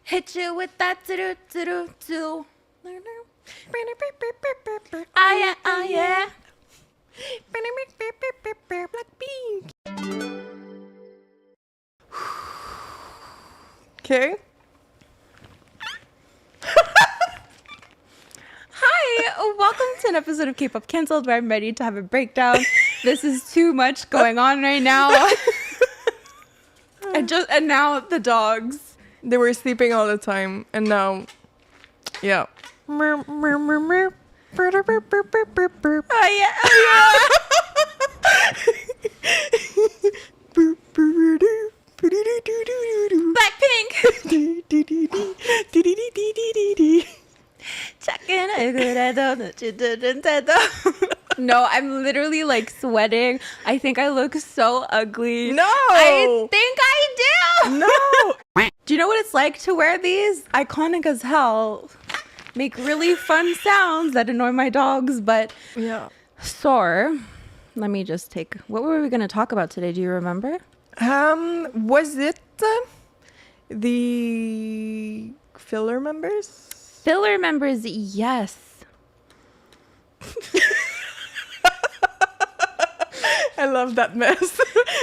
Hit you with that do. Ah yeah, ah yeah. Blackpink. Okay. Hi, welcome to an episode of Kpop Cancelled where I'm ready to have a breakdown. This is too much going on right now. And now the dogs. They were sleeping all the time, and now, yeah. Oh yeah, oh Blackpink. No, I'm literally like sweating. I think I look so ugly. No! I think I do. No! Do you know what it's like to wear these? Iconic as hell. Make really fun sounds that annoy my dogs, but Yeah. sore. Let me just take. What were we going to talk about today? Do you remember? Was it the filler members? Filler members, yes. I love that mess.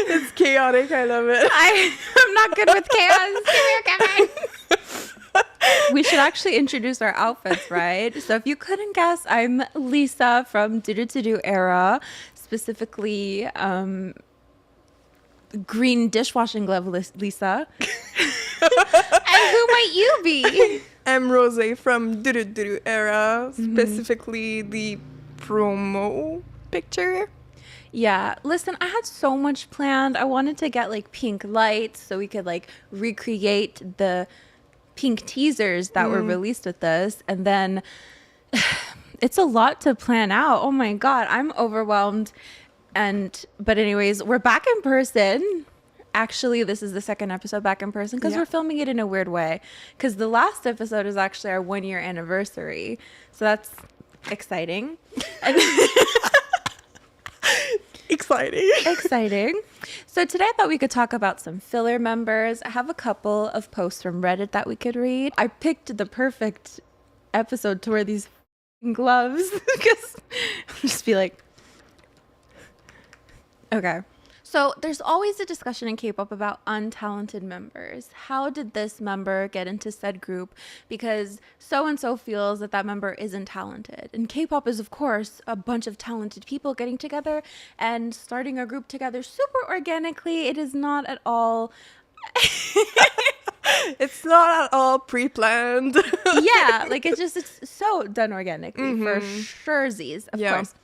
It's chaotic. I love it. I'm not good with chaos. Come here, Kevin. We should actually introduce our outfits, right? So if you couldn't guess, I'm Lisa from Do Do To Do era, specifically green dishwashing glove Lisa. And who might you be? I'm Rose from Do Do Do era, specifically the promo picture. Yeah, listen, I had so much planned. I wanted to get like pink lights so we could like recreate the pink teasers that were released with this. And then it's a lot to plan out. Oh my God, I'm overwhelmed. But anyways, we're back in person. Actually, this is the second episode back in person because we're filming it in a weird way. Because the last episode is actually our 1-year anniversary. So that's exciting. Exciting. So today I thought we could talk about some filler members. I have a couple of posts from Reddit that we could read. I picked the perfect episode to wear these gloves because I'll just be like, okay. So there's always a discussion in K-pop about untalented members. How did this member get into said group? Because so-and-so feels that that member isn't talented. And K-pop is, of course, a bunch of talented people getting together and starting a group together super organically. It is not at all... It's not at all pre-planned. Yeah, like it's so done organically for surezies, of course.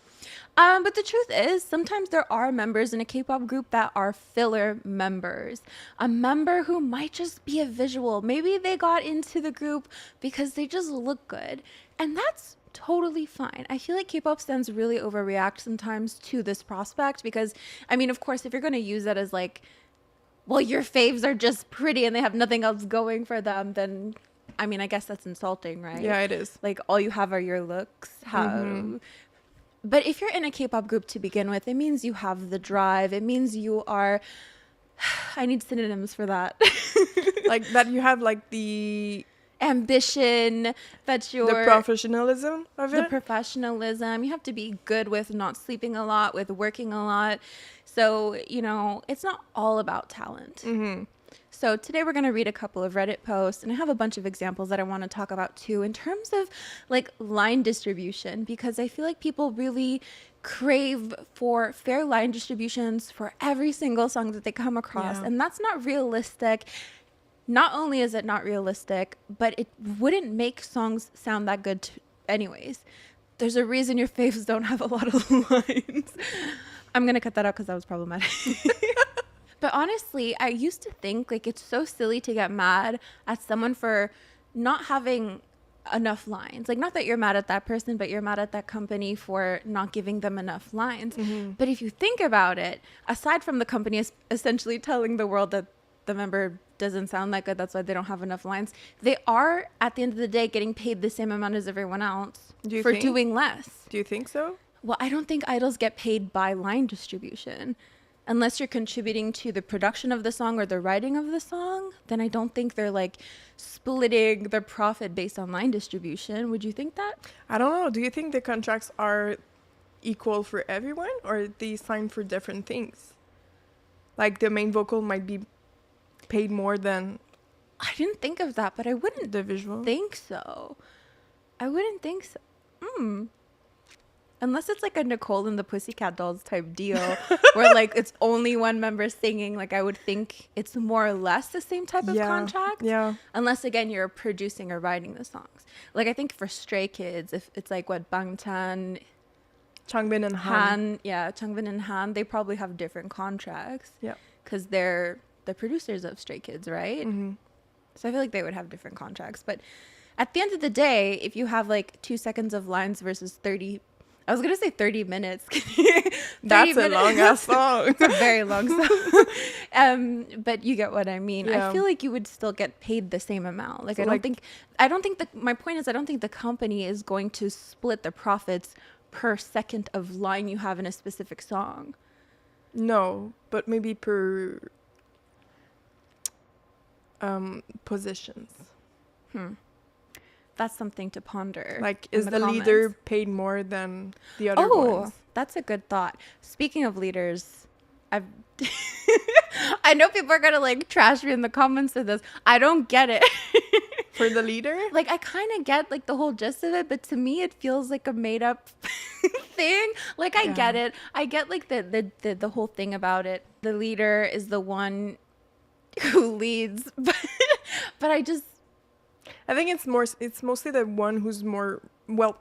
But the truth is, sometimes there are members in a K-pop group that are filler members. A member who might just be a visual. Maybe they got into the group because they just look good. And that's totally fine. I feel like K-pop stans really overreact sometimes to this prospect because, I mean, of course, if you're going to use that as like, well, your faves are just pretty and they have nothing else going for them, then, I mean, I guess that's insulting, right? Yeah, it is. Like, all you have are your looks. But if you're in a K-pop group to begin with, it means you have the drive. It means you are... I need synonyms for that. Like that you have like the... ambition, that you're... The professionalism of it? The professionalism. You have to be good with not sleeping a lot, with working a lot. So, you know, it's not all about talent. So today we're going to read a couple of Reddit posts, and I have a bunch of examples that I want to talk about too in terms of like line distribution, because I feel like people really crave for fair line distributions for every single song that they come across. And that's not realistic. Not only is it not realistic, but it wouldn't make songs sound that good anyways. There's a reason your faves don't have a lot of lines. I'm going to cut that out because that was problematic. But honestly, I used to think like it's so silly to get mad at someone for not having enough lines. Like, not that you're mad at that person, but you're mad at that company for not giving them enough lines. But if you think about it, aside from the company essentially telling the world that the member doesn't sound that good, that's why they don't have enough lines, they are at the end of the day getting paid the same amount as everyone else for doing less. Do you think so? Well, I don't think idols get paid by line distribution. unless you're contributing to the production of the song or the writing of the song, then I don't think they're like splitting the profit based on line distribution. Would you think that? I don't know. Do you think the contracts are equal for everyone, or they sign for different things? Like the main vocal might be paid more than I didn't think of that, but I wouldn't the visual. think so. I wouldn't think so. Unless it's like a Nicole and the Pussycat Dolls type deal where like it's only one member singing, like I would think it's more or less the same type of contract. Yeah. Unless again you're producing or writing the songs. Like I think for Stray Kids, if it's like what Bangtan, Changbin and Han. Changbin and Han, they probably have different contracts. Yeah. Because they're the producers of Stray Kids, right? Mm-hmm. So I feel like they would have different contracts. But at the end of the day, if you have like 2 seconds of lines versus 30, I was going to say 30 minutes. 30 That's minutes. a long ass song. It's a very long song. But you get what I mean. Yeah. I feel like you would still get paid the same amount. Like, so I don't think my point is, I don't think the company is going to split the profits per second of line you have in a specific song. No, but maybe per positions. That's something to ponder. Like, is the leader paid more than the other ones? That's a good thought. Speaking of leaders, I know people are gonna like trash me in the comments of this. I don't get it. For the leader? Like, I kind of get like the whole gist of it, but to me it feels like a made up thing. Like, I get it. I get like the whole thing about it. The leader is the one who leads, but I think it's mostly the one who's more, well,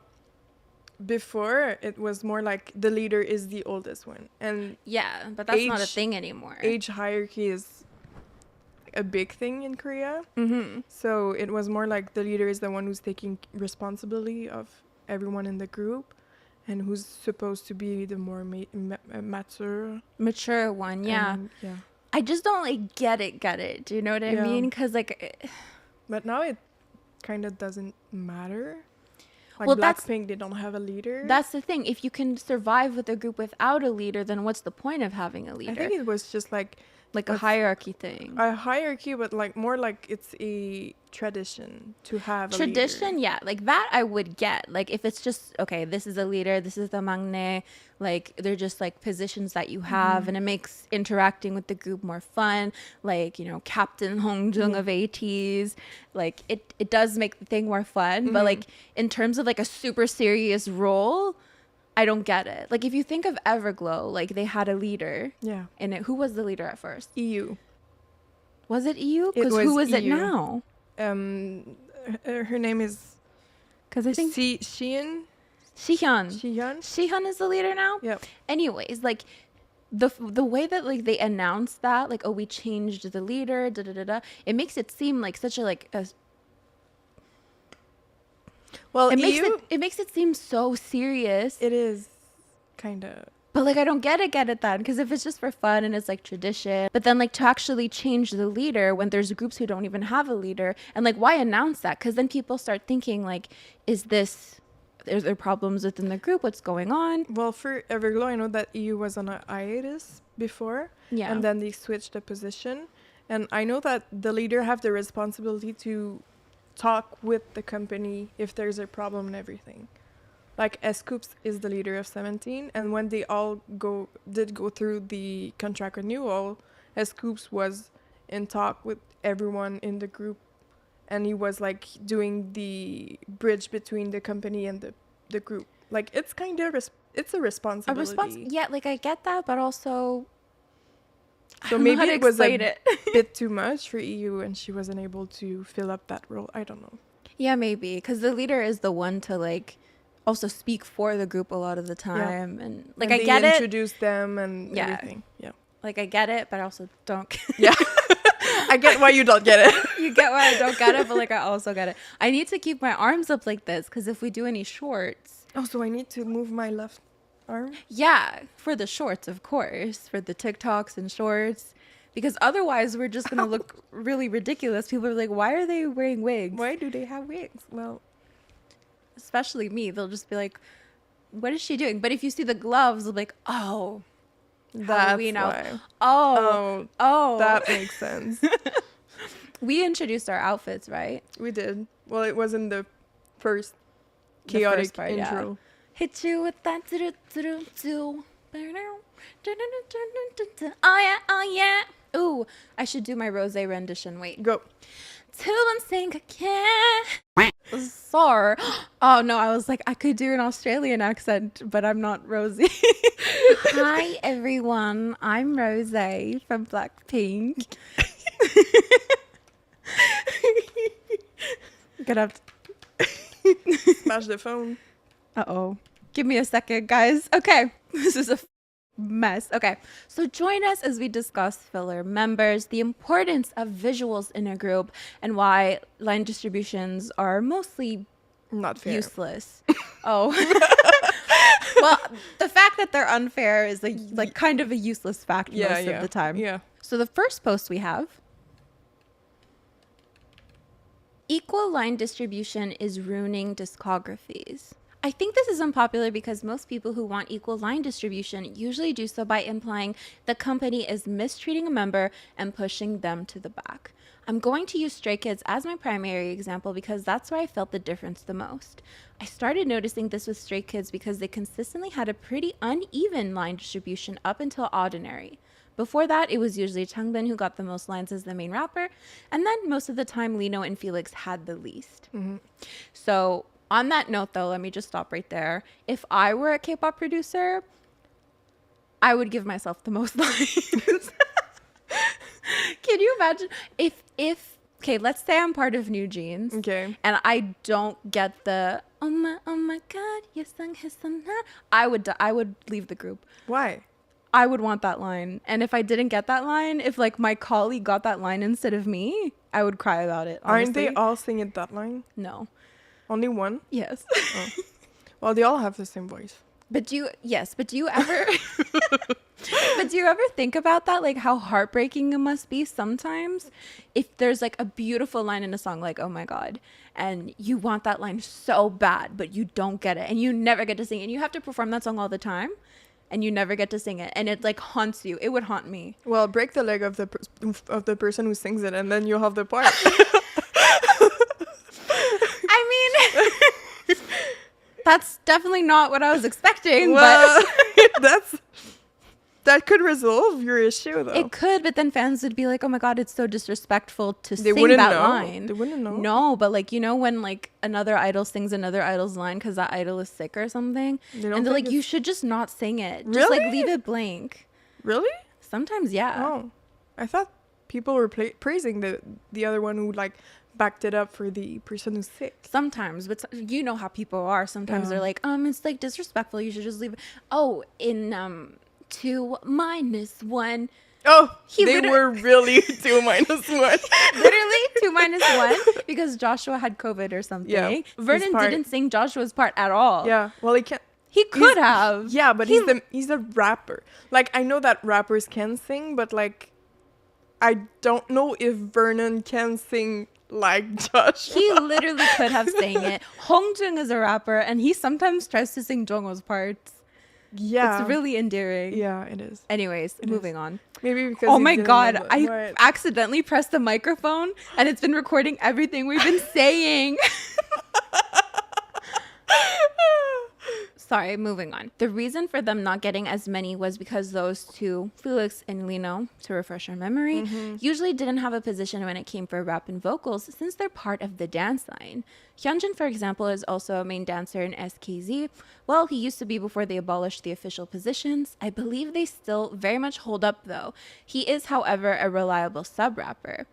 before it was more like the leader is the oldest one, and yeah, but that's not a thing anymore. Age hierarchy is a big thing in Korea. So it was more like the leader is the one who's taking responsibility of everyone in the group and who's supposed to be the more mature one. Yeah. I just don't like get it. Do you know what I mean? Because like, but now it kind of doesn't matter. Like, well, Blackpink, they don't have a leader. That's the thing. If you can survive with a group without a leader, then what's the point of having a leader? I think it was just like a hierarchy thing. A hierarchy, but like more like it's a tradition to have a leader. Yeah. Like that I would get. Like if it's just, okay, this is a leader, this is the maknae, like they're just like positions that you have and it makes interacting with the group more fun. Like, you know, Captain Hongjung of ATEEZ. Like it does make the thing more fun. But like in terms of like a super serious role, I don't get it. Like if you think of Everglow, like they had a leader. Yeah. In it. Who was the leader at first? EU. Was it EU? Because who is it now? Her name is. Because I think Shihyun. Shihyun is the leader now. Yep. Anyways, like the way that like they announced that, like, oh, we changed the leader, it makes it seem like such a like a. Well, it makes it seem so serious. It is, kind of. But like I don't get it then, because if it's just for fun and it's like tradition, but then like to actually change the leader when there's groups who don't even have a leader, and like why announce that? Because then people start thinking like, is there problems within the group? What's going on? Well, for Everglow, I know that EU was on a hiatus before, and then they switched the position, and I know that the leader have the responsibility to talk with the company if there's a problem and everything. Like S-Coups is the leader of 17, and when they all did go through the contract renewal, S-Coups was in talk with everyone in the group, and he was like doing the bridge between the company and the group. Like it's kind of it's a responsibility. Yeah, like I get that, but also so maybe it was a bit too much for EU, and she wasn't able to fill up that role. I don't know. Yeah, maybe because the leader is the one to like also speak for the group a lot of the time, and like and I get it. Introduce them and everything. Yeah, like I get it, but I also don't. Yeah, I get why you don't get it. You get why I don't get it, but like I also get it. I need to keep my arms up like this because if we do any shorts. Oh, so I need to move my left arm? Yeah, for the shorts, of course, for the TikToks and shorts. Because otherwise, we're just going to look really ridiculous. People are like, why are they wearing wigs? Why do they have wigs? Well, especially me. They'll just be like, what is she doing? But if you see the gloves, they'll be like, oh, That's Halloween why. Oh. That makes sense. We introduced our outfits, right? We did. Well, it was in the first chaotic part, intro. Yeah. Hit you with that. Oh yeah, oh yeah. Ooh, I should do my rosé rendition. Wait. Go. To sing again. Sorry. Oh no, I was like, I could do an Australian accent, but I'm not Rosie. Hi everyone, I'm Rosé from Blackpink. Gonna have to Smash the phone. Uh-oh. Give me a second, guys. Okay. This is a mess. Okay. So join us as we discuss filler members, the importance of visuals in a group, and why line distributions are mostly not fair. Useless. Oh. Well, the fact that they're unfair is like kind of a useless fact most of the time. Yeah. So the first post we have: equal line distribution is ruining discographies. I think this is unpopular because most people who want equal line distribution usually do so by implying the company is mistreating a member and pushing them to the back. I'm going to use Stray Kids as my primary example because that's where I felt the difference the most. I started noticing this with Stray Kids because they consistently had a pretty uneven line distribution up until Ordinary. Before that, it was usually Changbin who got the most lines as the main rapper, and then most of the time Lino and Felix had the least. Mm-hmm. So on that note, though, let me just stop right there. If I were a K-pop producer, I would give myself the most lines. Can you imagine if okay, let's say I'm part of New Jeans. Okay. And I don't get the oh my god, you sung his song. I would leave the group. Why? I would want that line. And if I didn't get that line, if like my colleague got that line instead of me, I would cry about it. Honestly. Aren't they all singing that line? No. Only one? Yes. Oh. Well, they all have the same voice. But do you ever think about that? Like how heartbreaking it must be sometimes if there's like a beautiful line in a song like, oh my God, and you want that line so bad, but you don't get it and you never get to sing it. And you have to perform that song all the time and you never get to sing it. And it like haunts you. It would haunt me. Well, break the leg of the person who sings it and then you'll have the part. I mean, that's definitely not what I was expecting. Well, but that could resolve your issue, though. It could, but then fans would be like, "Oh my God, it's so disrespectful to sing that line." They wouldn't know. No, but like when like another idol sings another idol's line because that idol is sick or something, and they're like, "You should just not sing it. Really? Just like leave it blank." Really? Sometimes, yeah. Oh, I thought people were praising the other one who like backed it up for the person who's sick. Sometimes, but you know how people are. Sometimes they're like, it's like disrespectful. You should just leave it. Oh, in 2 - 1. Oh, they were really 2 - 1. Literally 2 - 1 because Joshua had COVID or something. Yeah, Vernon didn't sing Joshua's part at all. Yeah, well, he can't. He could have. Yeah, but he's a rapper. Like, I know that rappers can sing, but like, I don't know if Vernon can sing like Joshua. He literally could have sang it. Hongjung is a rapper, and he sometimes tries to sing Jongho's parts. Yeah. It's really endearing. Yeah, it is. Anyways, moving on. Maybe because oh my God, I accidentally pressed the microphone and it's been recording everything we've been saying. Sorry, moving on. The reason for them not getting as many was because those two, Felix and Lino, to refresh our memory, usually didn't have a position when it came for rap and vocals since they're part of the dance line. Hyunjin, for example, is also a main dancer in SKZ. Well, he used to be before they abolished the official positions. I believe they still very much hold up, though. He is, however, a reliable sub-rapper.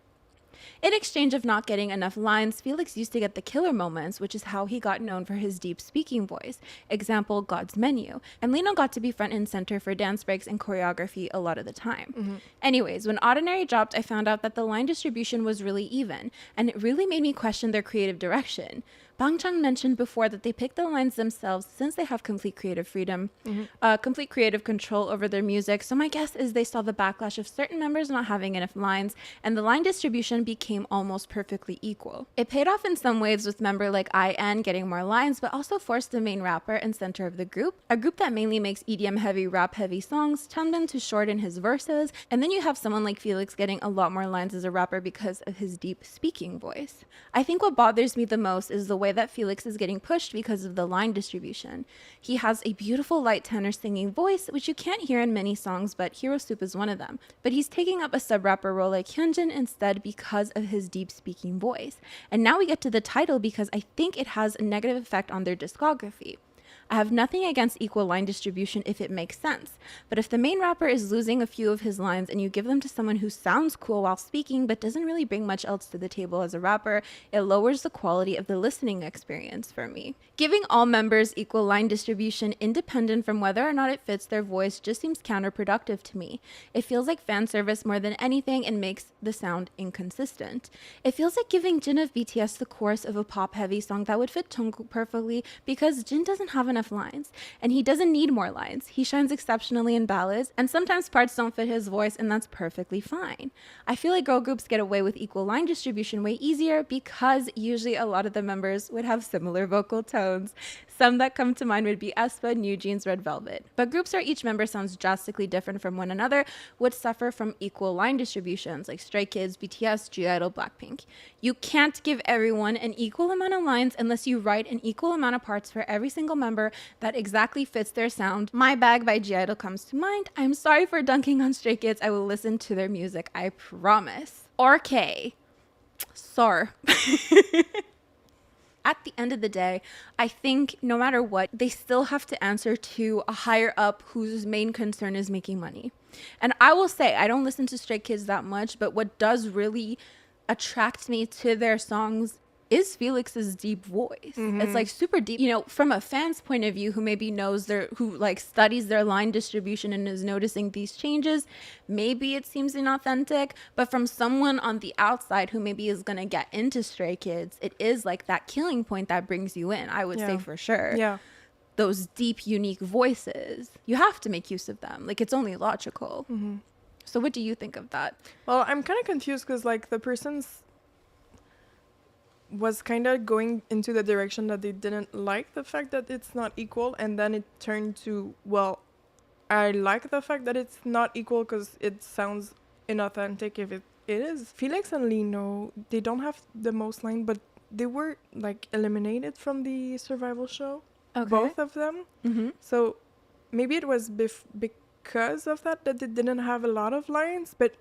In exchange of not getting enough lines, Felix used to get the killer moments, which is how he got known for his deep speaking voice. Example, God's Menu. And Lino got to be front and center for dance breaks and choreography a lot of the time. Anyways, when Ordinary dropped, I found out that the line distribution was really even, and it really made me question their creative direction. Bangchang mentioned before that they pick the lines themselves since they have complete creative freedom, complete creative control over their music. So my guess is they saw the backlash of certain members not having enough lines and the line distribution became almost perfectly equal. It paid off in some ways with member like IN getting more lines, but also forced the main rapper and center of the group, a group that mainly makes EDM heavy, rap heavy songs, Changbin to shorten his verses, and then you have someone like Felix getting a lot more lines as a rapper because of his deep speaking voice. I think what bothers me the most is the way that Felix is getting pushed because of the line distribution. He has a beautiful light tenor singing voice, which you can't hear in many songs, but Hero Soup is one of them. But he's taking up a sub-rapper role like Hyunjin instead because of his deep speaking voice. And now we get to the title because I think it has a negative effect on their discography. I have nothing against equal line distribution if it makes sense, but if the main rapper is losing a few of his lines and you give them to someone who sounds cool while speaking but doesn't really bring much else to the table as a rapper, it lowers the quality of the listening experience for me. Giving all members equal line distribution independent from whether or not it fits their voice just seems counterproductive to me. It feels like fan service more than anything and makes the sound inconsistent. It feels like giving Jin of BTS the chorus of a pop-heavy song that would fit Jungkook perfectly because Jin doesn't have enough lines, and he doesn't need more lines. He shines exceptionally in ballads, and sometimes parts don't fit his voice, and that's perfectly fine. I feel like girl groups get away with equal line distribution way easier because usually a lot of the members would have similar vocal tones. Some that come to mind would be aespa, New Jeans, Red Velvet. But groups where each member sounds drastically different from one another would suffer from equal line distributions, like Stray Kids, BTS, G-Idol, Blackpink. You can't give everyone an equal amount of lines unless you write an equal amount of parts for every single member that exactly fits their sound. My Bag by G-Idol comes to mind. I'm sorry for dunking on Stray Kids. I will listen to their music, I promise. RK. Sorry. At the end of the day, I think no matter what, they still have to answer to a higher up whose main concern is making money. And I will say, I don't listen to Stray Kids that much, but what does really attract me to their songs is Felix's deep voice. Mm-hmm. It's like super deep. You know, from a fan's point of view who maybe knows who like studies their line distribution and is noticing these changes, maybe it seems inauthentic. But from someone on the outside who maybe is going to get into Stray Kids, it is like that killing point that brings you in, I would say for sure. Yeah. Those deep, unique voices, you have to make use of them. Like, it's only logical. Mm-hmm. So what do you think of that? Well, I'm kind of confused because like the person's was kind of going into the direction that they didn't like the fact that it's not equal, and then it turned to, well, I like the fact that it's not equal because it sounds inauthentic if it is. Felix and Lino, they don't have the most line, but they were like eliminated from the survival show. Okay. Both of them. Mm-hmm. So maybe it was because of that they didn't have a lot of lines, but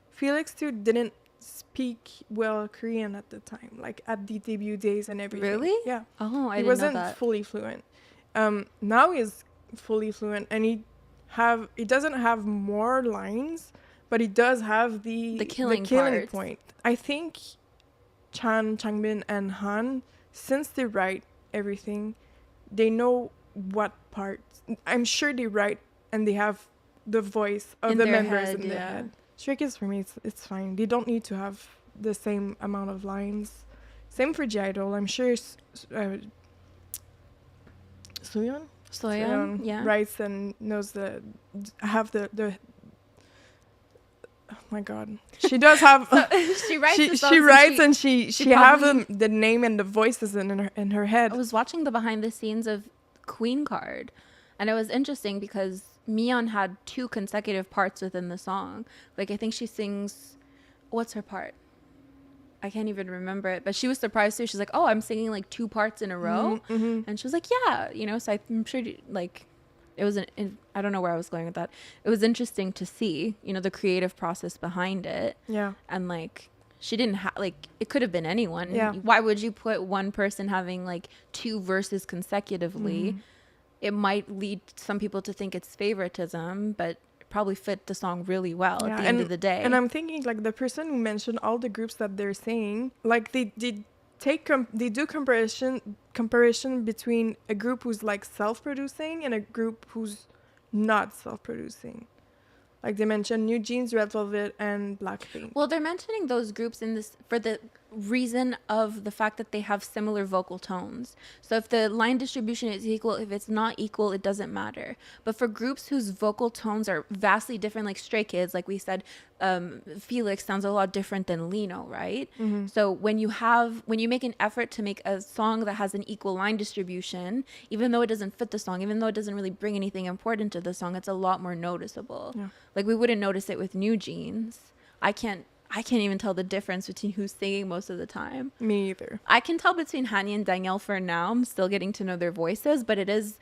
Felix too didn't speak well Korean at the time, like at the debut days and everything. Really? Yeah. Oh, I didn't know that. He wasn't fully fluent. Now he's fully fluent, and he doesn't have more lines, but he does have the killing point. I think Changbin and Han, since they write everything, they know what parts. I'm sure they write and they have the voice of the members in their head. Stray Kids, for me, it's fine. They don't need to have the same amount of lines. Same for G-Idol. I'm sure Soyeon writes and knows oh my god, she does have she writes she writes and she have the name and the voices in her head. I was watching the behind the scenes of Queen Card, and it was interesting because Miyeon had 2 consecutive parts within the song. Like, I think she sings, what's her part? I can't even remember it, but she was surprised too. She's like, oh, I'm singing like 2 parts in a row. Mm-hmm. And she was like, yeah, you know, so I'm sure like it was I don't know where I was going with that. It was interesting to see, you know, the creative process behind it. Yeah. And like, she didn't have, like, it could have been anyone. Yeah. Why would you put one person having like 2 verses consecutively? Mm-hmm. It might lead some people to think it's favoritism, but it probably fit the song really well at the end of the day. And I'm thinking, like, the person who mentioned all the groups that they're saying, like, they do comparison between a group who's like self-producing and a group who's not self-producing. Like, they mentioned New Jeans, Red Velvet, and Blackpink. Well, they're mentioning those groups in this for the reason of the fact that they have similar vocal tones. So if the line distribution is equal, if it's not equal, it doesn't matter. But for groups whose vocal tones are vastly different, like Stray Kids, like we said, Felix sounds a lot different than Lino, right? Mm-hmm. So when you make an effort to make a song that has an equal line distribution, even though it doesn't fit the song, even though it doesn't really bring anything important to the song, it's a lot more noticeable. Yeah. Like we wouldn't notice it with New Jeans. I can't even tell the difference between who's singing most of the time. Me either. I can tell between Hani and Danielle for now. I'm still getting to know their voices, but it is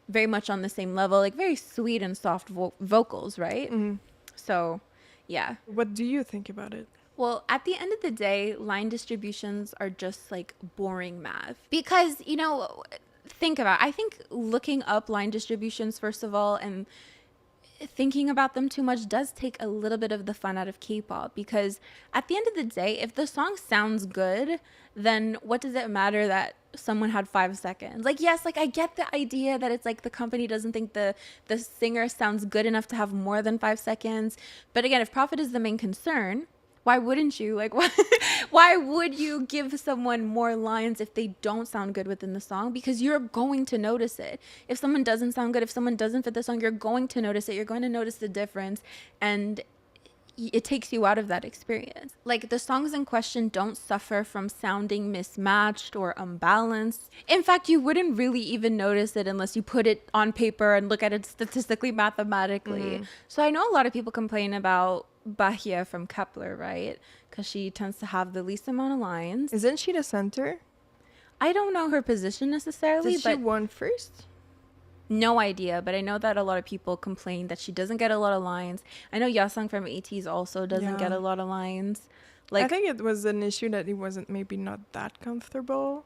very much on the same level, like very sweet and soft vocals, right? Mm-hmm. So, yeah. What do you think about it? Well, at the end of the day, line distributions are just like boring math. Because, think about it. I think looking up line distributions, first of all, and thinking about them too much does take a little bit of the fun out of K-pop, because at the end of the day, if the song sounds good, then what does it matter that someone had 5 seconds? Like, yes, like I get the idea that it's like the company doesn't think the singer sounds good enough to have more than 5 seconds. But again, if profit is the main concern, why wouldn't you? Like, why would you give someone more lines if they don't sound good within the song? Because you're going to notice it. If someone doesn't sound good, if someone doesn't fit the song, you're going to notice it. You're going to notice the difference. And it takes you out of that experience. Like, the songs in question don't suffer from sounding mismatched or unbalanced. In fact, you wouldn't really even notice it unless you put it on paper and look at it statistically, mathematically. So I know a lot of people complain about Bahia from Kepler, right? Because she tends to have the least amount of lines. Isn't she the center? I don't know her position necessarily. Did she won first? No idea, but I know that a lot of people complain that she doesn't get a lot of lines. I know Yasung from ATEEZ also doesn't get a lot of lines. Like, I think it was an issue that he wasn't maybe not that comfortable.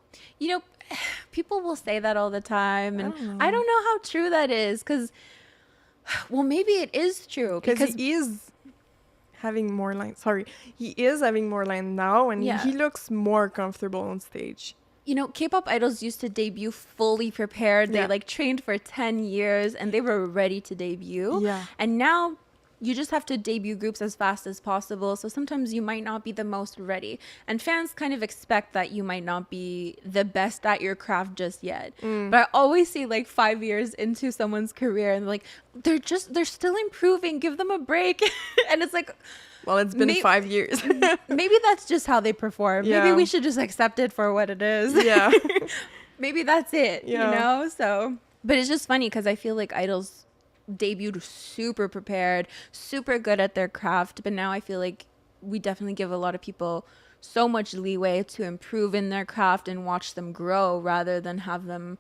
People will say that all the time, and I don't know how true that is, because, well, maybe it is true. Because he is having more lines. He is having more lines now, and he looks more comfortable on stage. K-pop idols used to debut fully prepared. They trained for 10 years and they were ready to debut. Yeah. And now you just have to debut groups as fast as possible. So sometimes you might not be the most ready. And fans kind of expect that you might not be the best at your craft just yet. But I always see 5 years into someone's career and they're still improving. Give them a break. And it's like, well, it's been 5 years. Maybe that's just how they perform. Yeah. Maybe we should just accept it for what it is. Yeah. Maybe that's it, So, but it's just funny because I feel like idols debuted super prepared, super good at their craft. But now I feel like we definitely give a lot of people so much leeway to improve in their craft and watch them grow rather than have them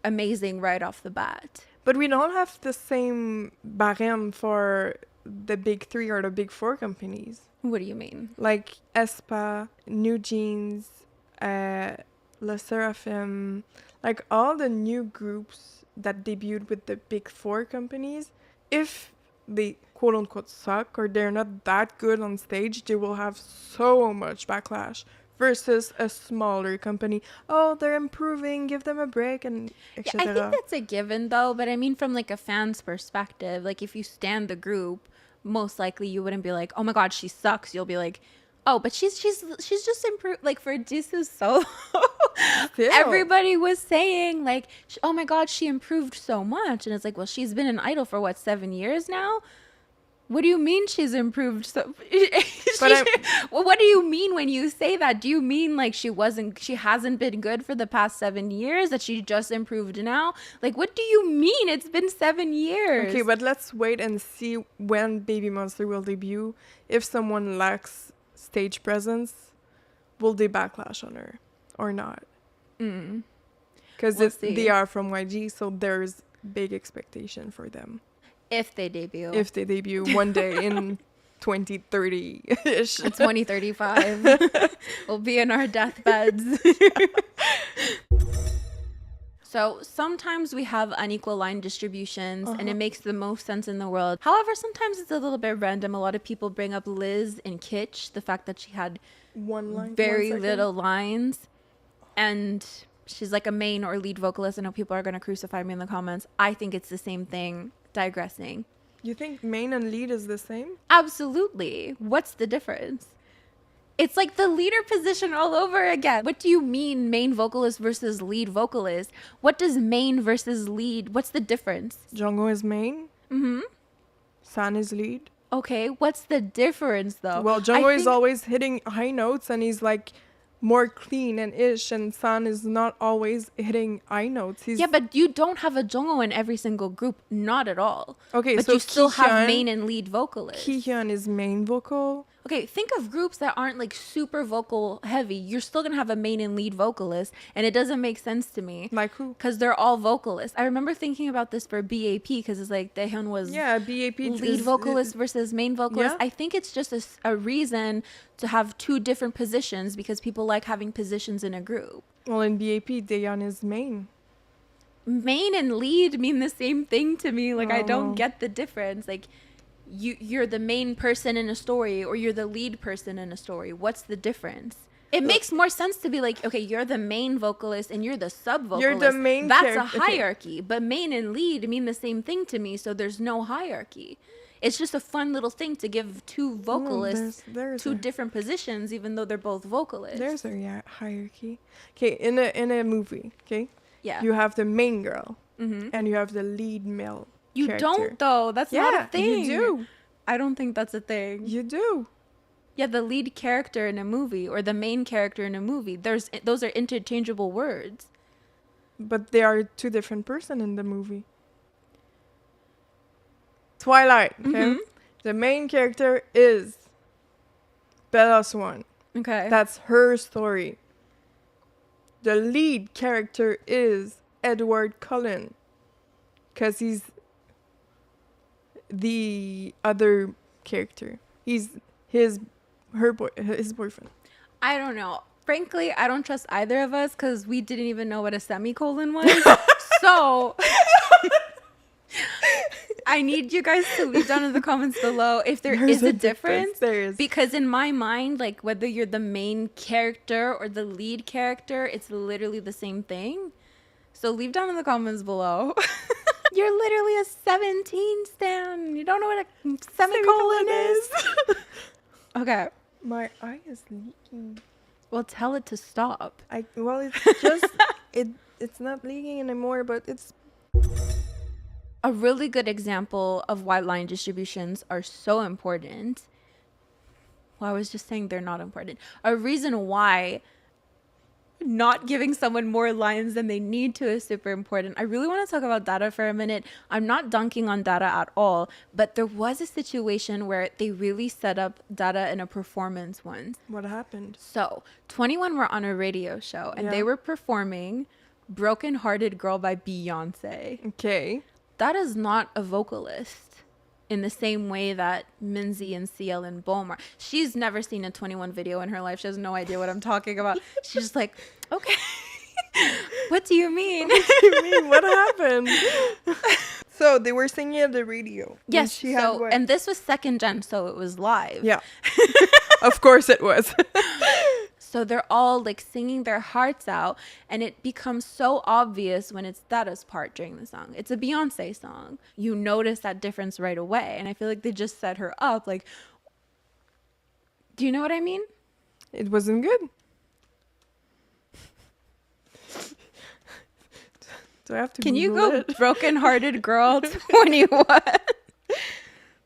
amazing right off the bat. But we don't have the same barème for the big 3 or the big 4 companies. What do you mean? Like aespa, New Jeans, Le Seraphim, like all the new groups that debuted with the big 4 companies, if they quote unquote suck or they're not that good on stage, they will have so much backlash versus a smaller company. Oh, they're improving, give them a break, and etc. I think that's a given though, but I mean from a fan's perspective, if you stan the group, most likely you wouldn't be like, oh my god, she sucks. You'll be like, oh, but she's just improved. For Jisoo's solo, everybody was saying oh my god, she improved so much, and it's like, well, she's been an idol for 7 years now. What do you mean she's improved so? Well, what do you mean when you say that? Do you mean she hasn't been good for the past 7 years, that she just improved now? What do you mean? It's been 7 years. Okay, but let's wait and see when Baby Monster will debut. If someone lacks stage presence, will they backlash on her or not? Because they are from YG, so there's big expectation for them. If they debut one day in 2030-ish. 2035. We'll be in our deathbeds. So sometimes we have unequal line distributions and it makes the most sense in the world. However, sometimes it's a little bit random. A lot of people bring up Liz in Kitsch, the fact that she had very little lines. And she's like a main or lead vocalist. I know people are going to crucify me in the comments. I think it's the same thing. Digressing. You think main and lead is the same? Absolutely. What's the difference? It's like the leader position all over again. What do you mean main vocalist versus lead vocalist? What does main versus lead? What's the difference? Jungkook is main. Mm-hmm. San is lead. Okay, what's the difference though? Well, Jungkook is always hitting high notes and he's like more clean and ish, and San is not always hitting high notes. Yeah, but you don't have a Jungkook in every single group, not at all. Okay, but so you still Kihyun, have main and lead vocalists. Kihyun is main vocal. Okay, think of groups that aren't like super vocal heavy. You're still gonna have a main and lead vocalist, and it doesn't make sense to me. Like who? Because they're all vocalists. I remember thinking about this for BAP because it's like Daehyun was BAP lead vocalist versus main vocalist. Yeah. I think it's just a reason to have two different positions because people like having positions in a group. Well, in BAP, Daehyun is main. Main and lead mean the same thing to me. Like, I don't get the difference. Like, you're the main person in a story or you're the lead person in a story. What's the difference? It makes more sense to be like, okay, you're the main vocalist and you're the sub vocalist. You're the main. That's a hierarchy. Okay. But main and lead mean the same thing to me, so there's no hierarchy. It's just a fun little thing to give two vocalists two different positions, even though they're both vocalists. There's a hierarchy. Okay, in a movie, okay? Yeah. You have the main girl and you have the lead male. You character. Don't though. That's not a thing. You do. I don't think that's a thing. You do. Yeah, the lead character in a movie or the main character in a movie, those are interchangeable words. But they are two different persons in the movie. Twilight, okay? The main character is Bella Swan. Okay. That's her story. The lead character is Edward Cullen. Because he's the other character. He's his boyfriend. I don't know. Frankly, I don't trust either of us because we didn't even know what a semicolon was. So I need you guys to leave down in the comments below if there is a difference. There is. Because in my mind, like whether you're the main character or the lead character, it's literally the same thing. So leave down in the comments below. You're literally a 17 stan. You don't know what a semicolon is. Okay. My eye is leaking. Well, tell it to stop. It's just it's not leaking anymore, but it's a really good example of why line distributions are so important. Well, I was just saying they're not important. A reason why not giving someone more lines than they need to is super important. I really want to talk about Dada for a minute. I'm not dunking on Dada at all, but there was a situation where they really set up Dada in a performance once. What happened? So 21 were on a radio show and they were performing Broken Hearted Girl by Beyonce. Okay. Dada's not a vocalist in the same way that Minzy and CL and Bohm are. She's never seen a 21 video in her life. She has no idea what I'm talking about. She's just like, okay, what do you mean? What do you mean? What happened? So they were singing at the radio. Yes. And this was second gen, so it was live. Yeah. Of course it was. So they're all like singing their hearts out, and it becomes so obvious when it's Dada's part during the song. It's a Beyonce song. You notice that difference right away, and I feel like they just set her up. Like, do you know what I mean? It wasn't good. Do I have to? Can you go Broken Hearted Girl 21?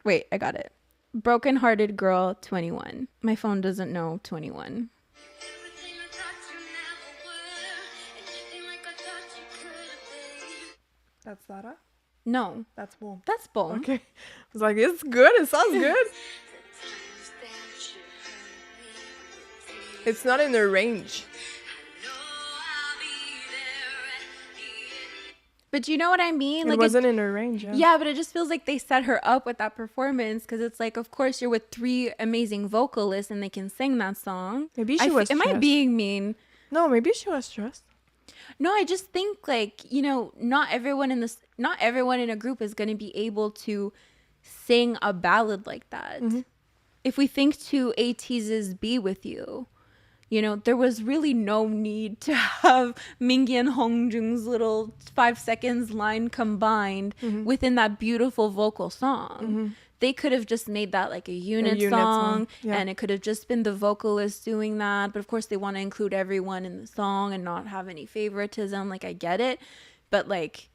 Wait, I got it. Broken Hearted Girl 21. My phone doesn't know 21. That's Dada? No. That's Bohm. That's Bohm. Okay. I was like, it's good. It sounds good. It's not in their range. But you know what I mean? It wasn't in her range. Yeah, but it just feels like they set her up with that performance because it's like, of course, you're with three amazing vocalists and they can sing that song. Maybe she was stressed. Am I being mean? No, maybe she was stressed. No, I just think like, you know, not everyone in a group is going to be able to sing a ballad like that. Mm-hmm. If we think to ATEEZ's Be With You, you know, there was really no need to have Mingi and Hongjung's little 5 seconds line combined within that beautiful vocal song. they could have just made that like a unit song. And it could have just been the vocalist doing that. But of course they want to include everyone in the song and not have any favoritism. Like, I get it. But like,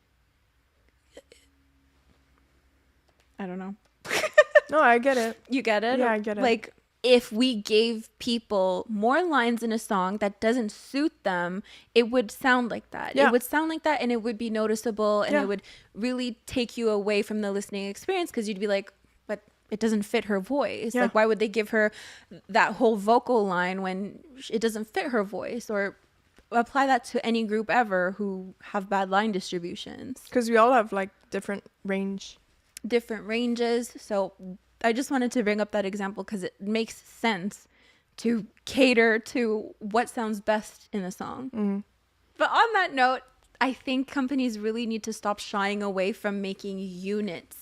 I don't know. No, I get it. You get it? Yeah, I get it. Like, if we gave people more lines in a song that doesn't suit them, it would sound like that. It would sound like that, and it would be noticeable, and it would really take you away from the listening experience, because you'd be like, but it doesn't fit her voice. Like, why would they give her that whole vocal line when it doesn't fit her voice? Or apply that to any group ever who have bad line distributions. Because we all have like different ranges. So I just wanted to bring up that example because it makes sense to cater to what sounds best in a song. Mm-hmm. But on that note, I think companies really need to stop shying away from making units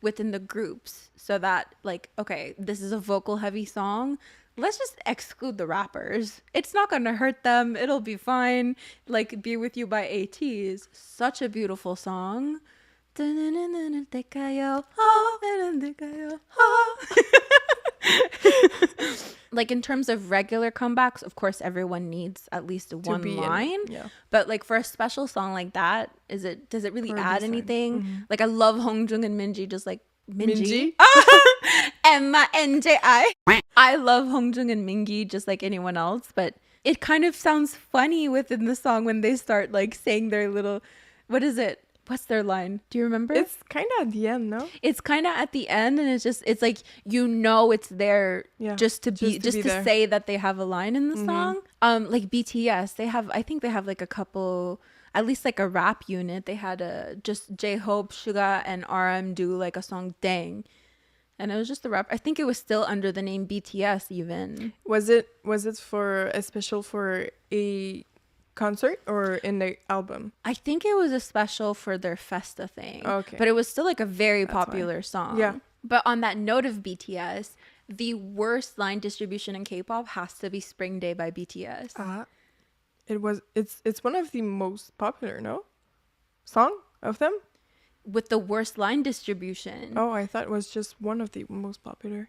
within the groups, so that like, okay, this is a vocal heavy song, let's just exclude the rappers. It's not going to hurt them. It'll be fine. Like, Be With You by AT is such a beautiful song. Like, in terms of regular comebacks, of course everyone needs at least one line, but like for a special song like that, does it really add anything? Like, I love Hongjung and Minji, just like Minji. MNJI. I love Hongjung and Mingi just like anyone else, but it kind of sounds funny within the song when they start like saying their little, what is it? What's their line? Do you remember? It's kind of at the end, no? It's kind of at the end, and it's like, you know, it's there just to say that they have a line in the song. Like BTS, I think they have like a couple, at least like a rap unit. They had just J-Hope, Suga, and RM do like a song, Dang. And it was just the rap. I think it was still under the name BTS even. Was it for a special for a concert or in the album? I think it was a special for their Festa thing. Okay. But it was still like a very popular song. Yeah. But on that note of BTS, the worst line distribution in K-pop has to be Spring Day by BTS. It's one of the most popular, no? Song of them? With the worst line distribution. Oh, I thought it was just one of the most popular.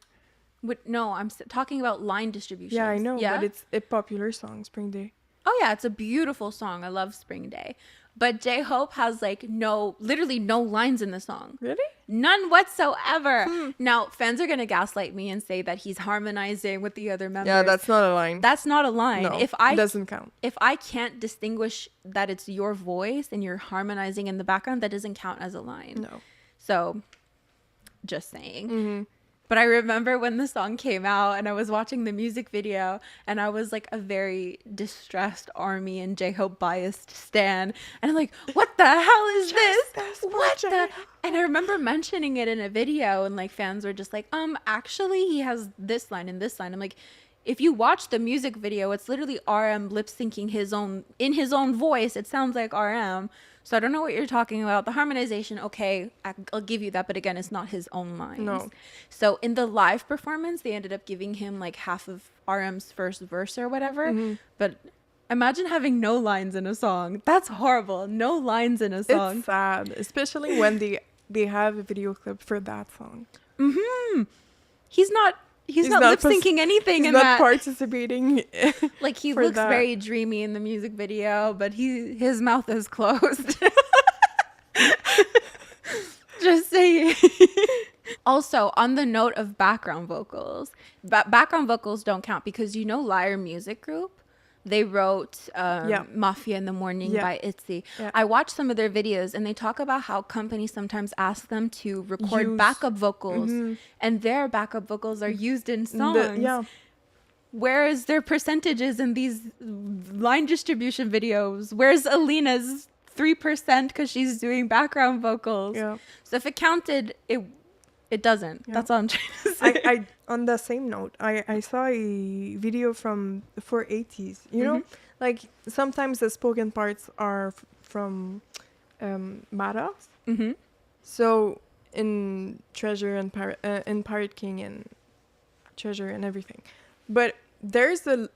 No, I'm talking about line distribution. Yeah, I know, but it's a popular song, Spring Day. Oh yeah, it's a beautiful song. I love Spring Day. But J-Hope has like literally no lines in the song. Really? None whatsoever. Now, fans are going to gaslight me and say that he's harmonizing with the other members. Yeah, that's not a line. That's not a line. No, it doesn't count. If I can't distinguish that it's your voice and you're harmonizing in the background, that doesn't count as a line. No. So, just saying. But I remember when the song came out and I was watching the music video and I was like a very distressed ARMY and J-Hope biased stan. And I'm like, what the hell is this? What the? And I remember mentioning it in a video and like fans were just like, actually he has this line and this line. I'm like, if you watch the music video, it's literally RM lip syncing in his own voice. It sounds like RM. So I don't know what you're talking about. The harmonization, okay, I'll give you that. But again, it's not his own lines. No. So in the live performance, they ended up giving him like half of RM's first verse or whatever. But imagine having no lines in a song. That's horrible. No lines in a song. It's sad, especially when they have a video clip for that song. He's not lip syncing anything in that. He's not participating. Like, he looks very dreamy in the music video, but his mouth is closed. Just saying. Also, on the note of background vocals, background vocals don't count because Lyre Music Group, they wrote Mafia in the Morning by ITZY. Yeah. I watched some of their videos and they talk about how companies sometimes ask them to record backup vocals and their backup vocals are used in songs. Where's their percentages in these line distribution videos? Where's Alina's 3% because she's doing background vocals? Yeah. So if it counted, it doesn't. Yeah. That's all I'm trying to say. I on the same note, I saw a video from 480s. You know, like sometimes the spoken parts are from Maddox. So in Treasure and in Pirate King and Treasure and everything, but there's a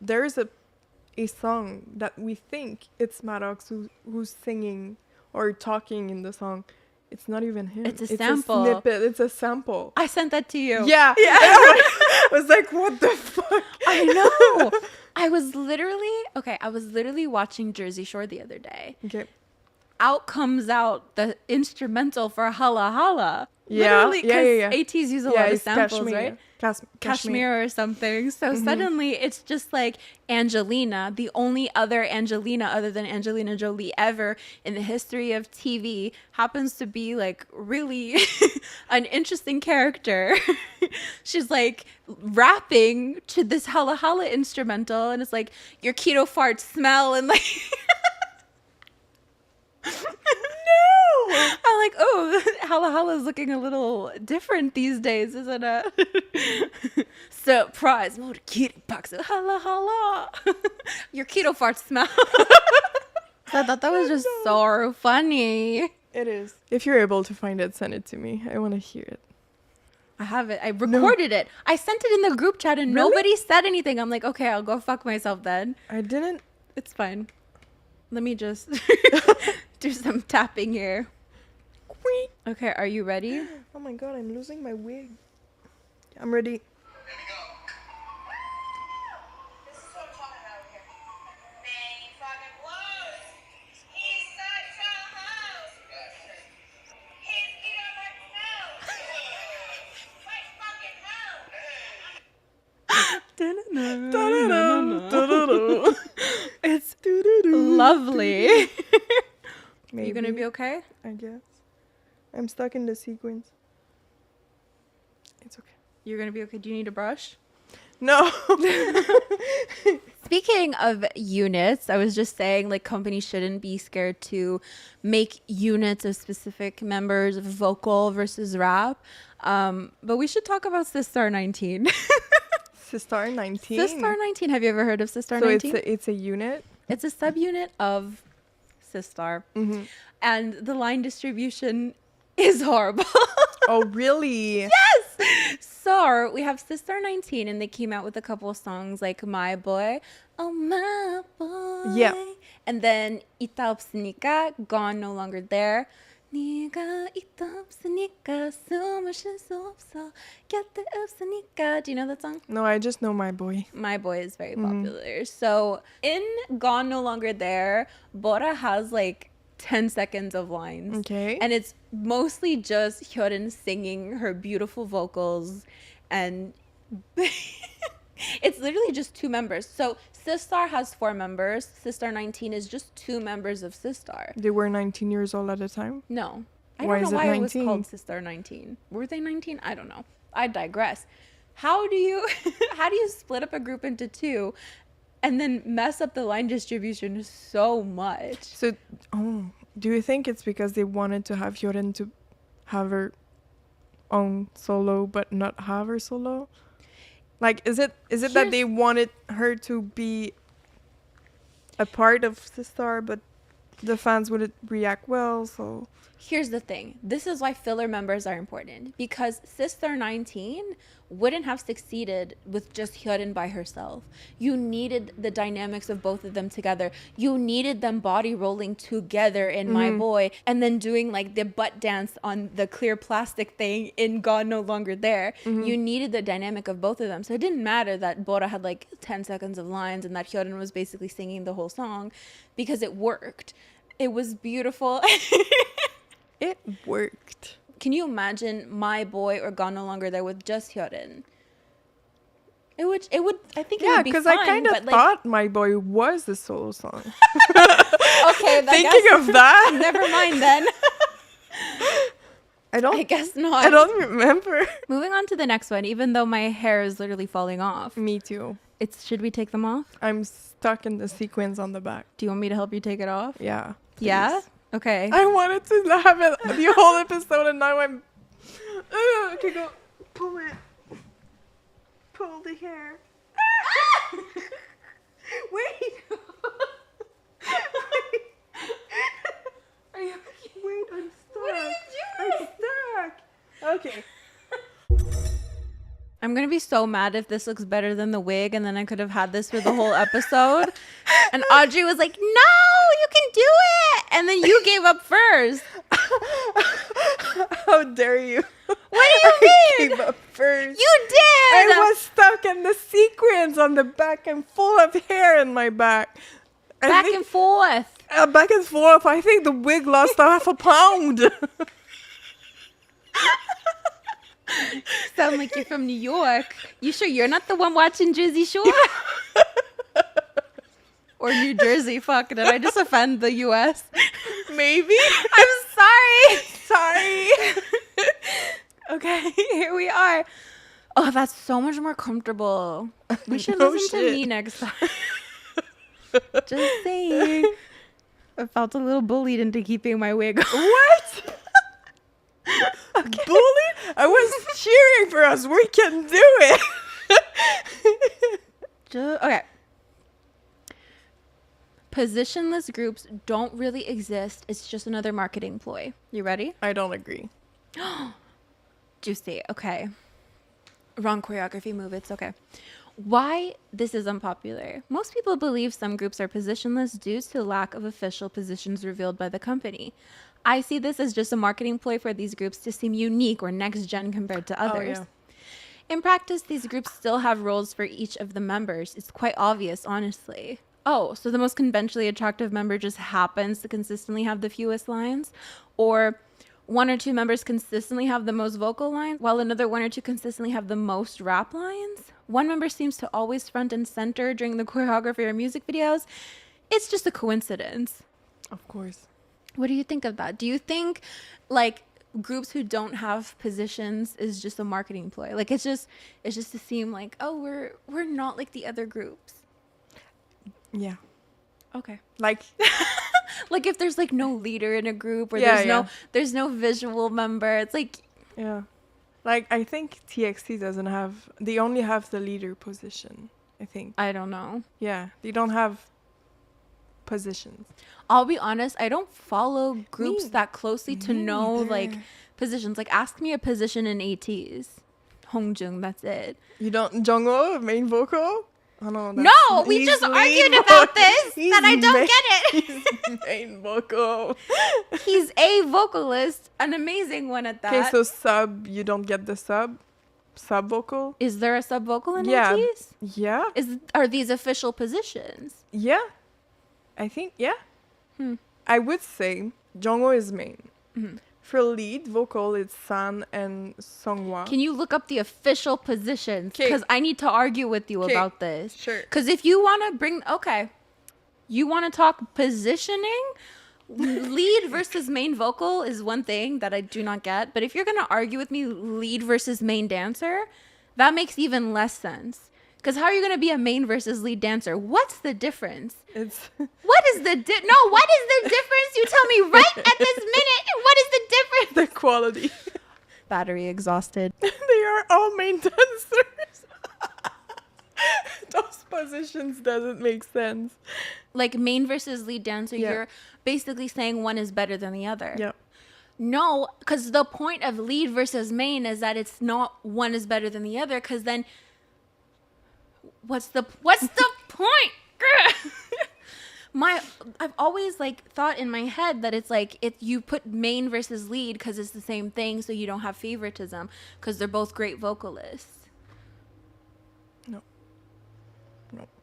song that we think it's Maddox who's singing or talking in the song, It's not even him. It's a sample. It's a snippet. It's a sample. I sent that to you. Yeah. I was like, what the fuck? I know. I was literally watching Jersey Shore the other day. Okay. Out comes out the instrumental for Hala Hala. Yeah. Literally, because ATs use a lot of samples, Kashmir. right? Kashmir Or something. So suddenly it's just like Angelina, the only other Angelina other than Angelina Jolie ever in the history of TV, happens to be like really an interesting character. She's like rapping to this Hala Hala instrumental, and it's like your keto farts smell, and like I'm like, oh, Hala Hala's looking a little different these days, isn't it? Surprise, more keto box of Hala Hala. Your keto farts smell. I thought that was just so funny. It is. If you're able to find it, send it to me. I want to hear it. I have it. I recorded it. I sent it in the group chat and nobody said anything. I'm like, okay, I'll go fuck myself then. I didn't. It's fine. Let me just do some tapping here. Okay, are you ready? Oh my god, I'm losing my wig. I'm ready. It's lovely. Maybe. You gonna be okay? I guess. I'm stuck in the sequence. It's okay. You're gonna be okay. Do you need a brush? No. Speaking of units, I was just saying like companies shouldn't be scared to make units of specific members of vocal versus rap. But we should talk about Sistar 19. Sistar 19? Sistar 19. Have you ever heard of Sistar 19? So it's a unit? It's a subunit of Sistar. Mm-hmm. And the line distribution is horrible. Oh, really? Yes! So we have Sistar 19 and they came out with a couple of songs like My Boy. Oh, my boy. Yeah. And then Ita Opsnika, Gone No Longer There. 네가 있다 없으니까 숨을 쉴 수 없어 곁에 없으니까. Do you know that song? No, I just know My Boy. My Boy is very popular. So in Gone No Longer There, Bora has like 10 seconds of lines. Okay. And it's mostly just Hyorin singing her beautiful vocals, and it's literally just two members. So Sistar has 4 members. Sistar 19 is just 2 members of Sistar. They were 19 years old at the time? No. I Why don't know why it was 19? called Sistar 19. Were they 19? I don't know. I digress. How do you split up a group into 2 and then mess up the line distribution so much? So, do you think it's because they wanted to have Hyorin to have her own solo but not have her solo? Like, is it that they wanted her to be a part of Sistar, but the fans wouldn't react well, so... Here's the thing. This is why filler members are important. Because Sistar 19 wouldn't have succeeded with just Hyorin by herself. You needed the dynamics of both of them together. You needed them body rolling together in My Boy, and then doing like the butt dance on the clear plastic thing in God No Longer There. You needed the dynamic of both of them. So it didn't matter that Bora had like 10 seconds of lines and that Hyorin was basically singing the whole song, because it worked. It was beautiful. It worked. Can you imagine My Boy or Gone No Longer There with just Hyorin? It would I think it would be fun. Yeah, because I kind of thought My Boy was a solo song. Okay, thinking of that. Never mind then. I guess not. I don't remember. Moving on to the next one, even though my hair is literally falling off. Me too. Should we take them off? I'm stuck in the sequence on the back. Do you want me to help you take it off? Yeah. Please. Yeah? Okay. I wanted to have it the whole episode, and now I'm... okay, go. Pull the hair. Wait. Are you okay? Wait, I'm stuck. What are you doing? I'm stuck. Okay. I'm going to be so mad if this looks better than the wig, and then I could have had this for the whole episode. And Audrey was like, no, you can do it. And then you gave up first. How dare you? What do you mean? Came up first. You did! I was stuck in the sequins on the back and full of hair in my back. Back and forth. Back and forth. I think the wig lost half a pound. Sound like you're from New York. You sure you're not the one watching Jersey Shore? Or New Jersey? Fuck, did I just offend the U.S.? Maybe. I'm sorry. Sorry. Okay, here we are. Oh, that's so much more comfortable. We should listen to me next time. Just saying. I felt a little bullied into keeping my wig on. What? Okay. Bullied? I was cheering for us. We can do it. Okay. Positionless groups don't really exist. It's just another marketing ploy. You ready? I don't agree. Juicy. Okay. Wrong choreography move. It's okay. Why this is unpopular? Most people believe some groups are positionless due to lack of official positions revealed by the company. I see this as just a marketing ploy for these groups to seem unique or next gen compared to others. Oh, yeah. In practice, these groups still have roles for each of the members. It's quite obvious, honestly. Oh, so the most conventionally attractive member just happens to consistently have the fewest lines? Or one or two members consistently have the most vocal lines, while another one or two consistently have the most rap lines? One member seems to always front and center during the choreography or music videos. It's just a coincidence. Of course. What do you think of that? Do you think, like, groups who don't have positions is just a marketing ploy? Like, it's just to seem like, oh, we're not like the other groups. Yeah. Okay. Like like if there's like no leader in a group, or there's no visual member. It's like, yeah. Like I think TXT doesn't have, they only have the leader position, I think. I don't know. Yeah, they don't have positions. I'll be honest, I don't follow groups that closely to know like positions. Like ask me a position in ATs. Hongjung, that's it. You don't Jongho, main vocal? Oh, no, we just argued about this that I don't get it. He's main vocal. He's a vocalist, an amazing one at that. Okay, so sub, you don't get the sub vocal? Is there a sub vocal in ATs? Yeah. Are these official positions? Yeah. I think, yeah. I would say Jongho is main. Mm-hmm. For lead vocal, it's San and Songhwa. Can you look up the official positions? Because I need to argue with you about this. Sure. Because if you want to you want to talk positioning, lead versus main vocal is one thing that I do not get. But if you're going to argue with me lead versus main dancer, that makes even less sense. Because how are you going to be a main versus lead dancer? What's the difference? What is the what is the difference? You tell me right at this minute. What is the difference? The quality. Battery exhausted. They are all main dancers. Those positions doesn't make sense. Like main versus lead dancer, you're basically saying one is better than the other. Yep. No, because the point of lead versus main is that it's not one is better than the other. Because then, what's the point? I've always like thought in my head that it's like if you put main versus lead because it's the same thing, so you don't have favoritism because they're both great vocalists. No.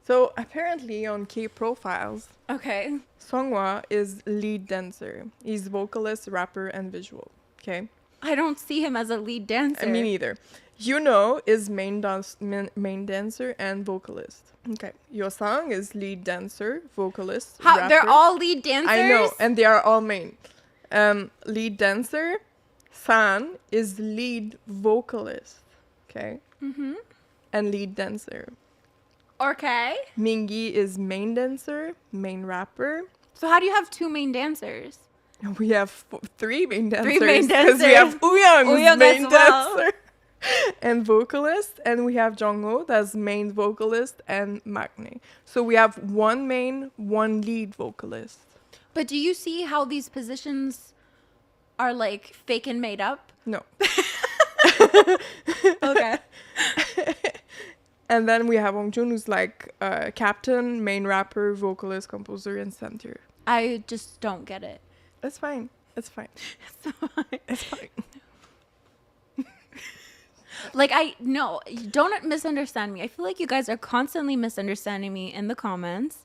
So apparently on K profiles, okay, Songhwa is lead dancer. He's vocalist, rapper, and visual. Okay. I don't see him as a lead dancer. Me neither. Yuno is main dancer and vocalist. Okay. Yosang is lead dancer, vocalist, rapper. They're all lead dancers? I know, and they are all main. Lead dancer. San is lead vocalist. Okay. Mm-hmm. And lead dancer. Okay. Mingi is main dancer, main rapper. So how do you have two main dancers? We have three main dancers. Because we have Uyang's main well. dancer and vocalist, and we have Jongho that's main vocalist and Magne. So we have one main, one lead vocalist. But do you see how these positions are like fake and made up? No. Okay. And then we have Hongjun, who's like captain, main rapper, vocalist, composer, and center. I just don't get it. That's fine. It's fine. It's fine. It's fine. Like, no, don't misunderstand me. I feel like you guys are constantly misunderstanding me in the comments.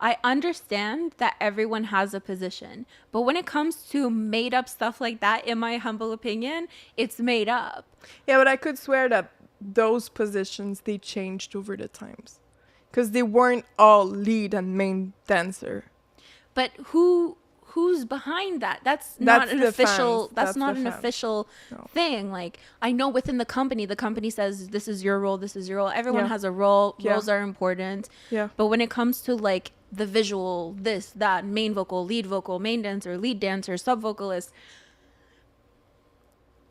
I understand that everyone has a position, but when it comes to made up stuff like that, in my humble opinion, it's made up. Yeah, but I could swear that those positions, they changed over the times. Because they weren't all lead and main dancer. But who's behind that? That's not an official fans. That's not an official thing. Like, I know within the company says this is your role, this is your role. Everyone has a role. Roles are important. Yeah. But when it comes to like the visual, this, that, main vocal, main dancer, lead dancer, sub vocalist,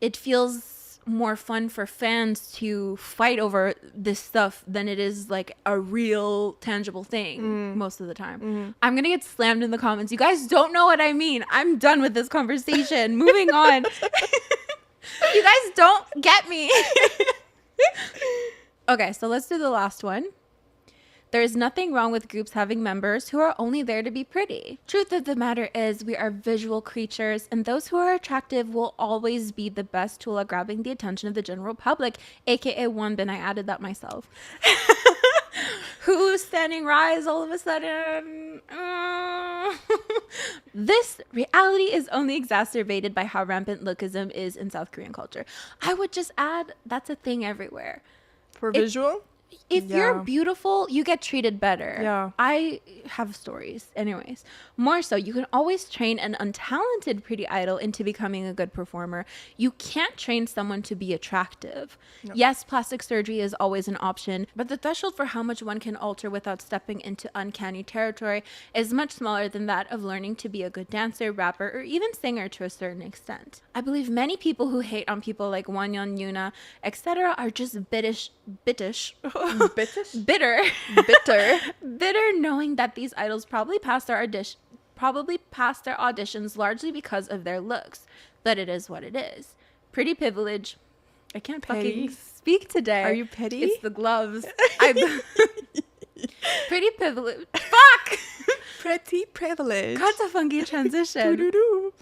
it feels more fun for fans to fight over this stuff than it is like a real tangible thing most of the time. I'm gonna get slammed in the comments. You guys don't know what I mean. I'm done with this conversation. Moving on. You guys don't get me. Okay, so let's do the last one. There is nothing wrong with groups having members who are only there to be pretty. Truth of the matter is, we are visual creatures, and those who are attractive will always be the best tool at grabbing the attention of the general public, aka Wonbin. I added that myself. Who's standing rise all of a sudden? This reality is only exacerbated by how rampant lookism is in South Korean culture. I would just add, that's a thing everywhere. For visual? If you're beautiful, you get treated better. Yeah. I have stories. Anyways, more so, you can always train an untalented pretty idol into becoming a good performer. You can't train someone to be attractive. No. Yes, plastic surgery is always an option, but the threshold for how much one can alter without stepping into uncanny territory is much smaller than that of learning to be a good dancer, rapper, or even singer to a certain extent. I believe many people who hate on people like Wonyeon, Yuna, etc. are just bitter knowing that these idols probably passed their auditions largely because of their looks. But it is what it is. Pretty privilege. I can't fucking speak today. Are you petty? It's the gloves. Pretty privilege. Fuck. Pretty privilege. Cut a funky transition. Doo-doo-doo.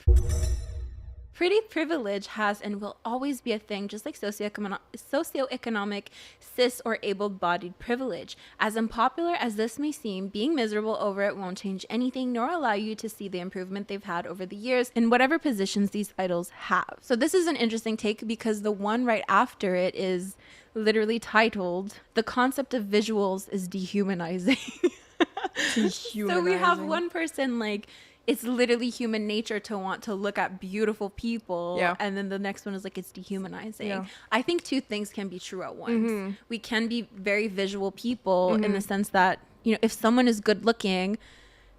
Pretty privilege has and will always be a thing, just like socioeconomic, cis, or able-bodied privilege. As unpopular as this may seem, being miserable over it won't change anything, nor allow you to see the improvement they've had over the years in whatever positions these idols have. So this is an interesting take because the one right after it is literally titled, "The concept of visuals is dehumanizing." So we have one person like, it's literally human nature to want to look at beautiful people. Yeah. And then the next one is like, it's dehumanizing. Yeah. I think two things can be true at once. We can be very visual people in the sense that, you know, if someone is good looking,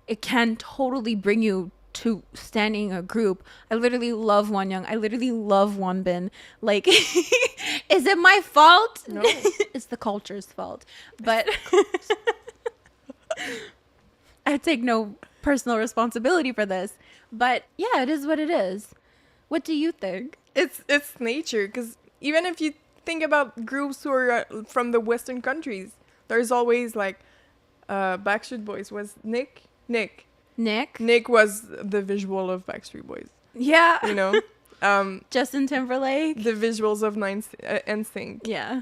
it can totally bring you to standing a group. I literally love Wonyoung. I literally love Wonbin. Like, is it my fault? No. It's the culture's fault. But I take no personal responsibility for this, but yeah, it is what it is. What do you think? It's nature, because even if you think about groups who are from the Western countries, there's always like Backstreet Boys was Nick was the visual of Backstreet Boys. Yeah, you know. Justin Timberlake, the visuals of NSYNC. Yeah,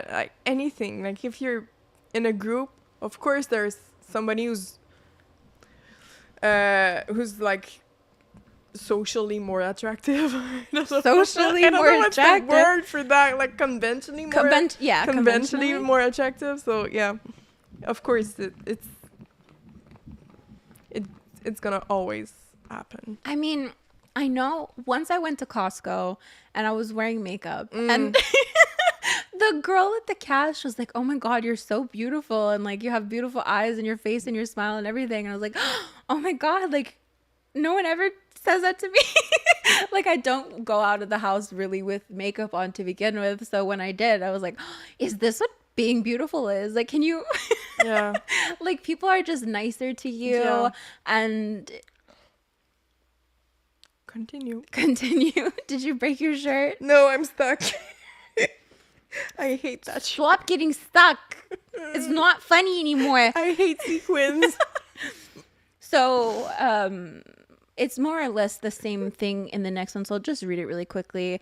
like anything. Like if you're in a group, of course there's somebody who's like socially more attractive. Socially more attractive. What's the word for that? Like conventionally more. Conventionally more attractive. So yeah, of course it's gonna always happen. I mean, I know. Once I went to Costco and I was wearing makeup and. The girl at the cash was like, "Oh my God, you're so beautiful. And like, you have beautiful eyes and your face and your smile and everything." And I was like, "Oh my God, like no one ever says that to me." Like, I don't go out of the house really with makeup on to begin with. So when I did, I was like, is this what being beautiful is? Like, can you, yeah, like people are just nicer to you. Yeah. And continue. Did you break your shirt? No, I'm stuck. I hate that shit. Stop getting stuck. It's not funny anymore. I hate sequins. So, it's more or less the same thing in the next one, so I'll just read it really quickly.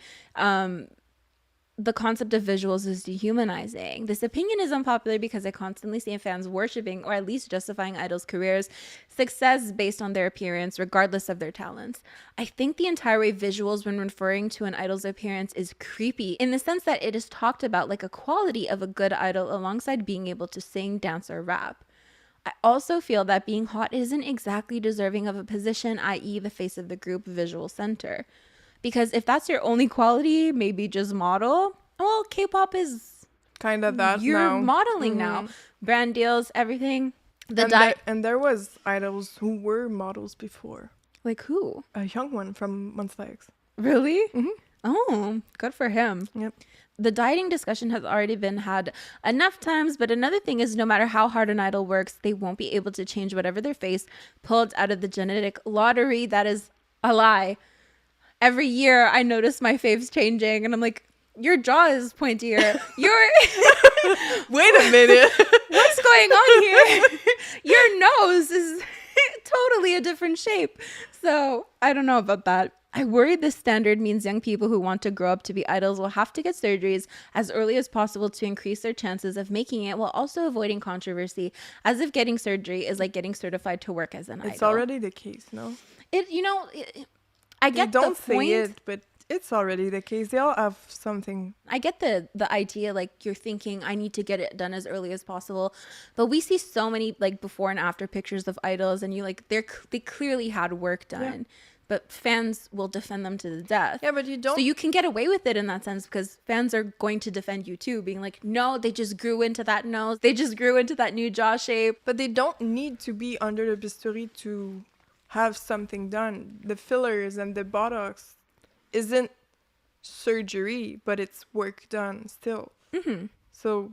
The concept of visuals is dehumanizing. This opinion is unpopular because I constantly see fans worshiping or at least justifying idols' careers' success based on their appearance, regardless of their talents. I think the entire way visuals when referring to an idol's appearance is creepy in the sense that it is talked about like a quality of a good idol alongside being able to sing, dance, or rap. I also feel that being hot isn't exactly deserving of a position, i.e. the face of the group visual center. Because if that's your only quality, maybe just model. Well, K-pop is kind of that you're now. modeling now. Brand deals, everything. And there was idols who were models before. Like who? A young one from Monsta X. Really? Mm-hmm. Oh, good for him. Yep. The dieting discussion has already been had enough times, but another thing is no matter how hard an idol works, they won't be able to change whatever their face pulled out of the genetic lottery. That is a lie. Every year I notice my faves changing and I'm like, your jaw is pointier. Wait a minute. What's going on here? Your nose is totally a different shape. So I don't know about that. I worry this standard means young people who want to grow up to be idols will have to get surgeries as early as possible to increase their chances of making it while also avoiding controversy, as if getting surgery is like getting certified to work as an idol. It's already the case, no? I get the point. You don't say it, but it's already the case. They all have something. I get the idea, like you're thinking I need to get it done as early as possible, but we see so many like before and after pictures of idols, and you like they clearly had work done. Yeah. But fans will defend them to the death. Yeah, but you don't. So you can get away with it in that sense because fans are going to defend you too, being like, no, they just grew into that nose, they just grew into that new jaw shape. But they don't need to be under the bistouri to have something done. The fillers and the Botox isn't surgery, but it's work done still. Mm-hmm. So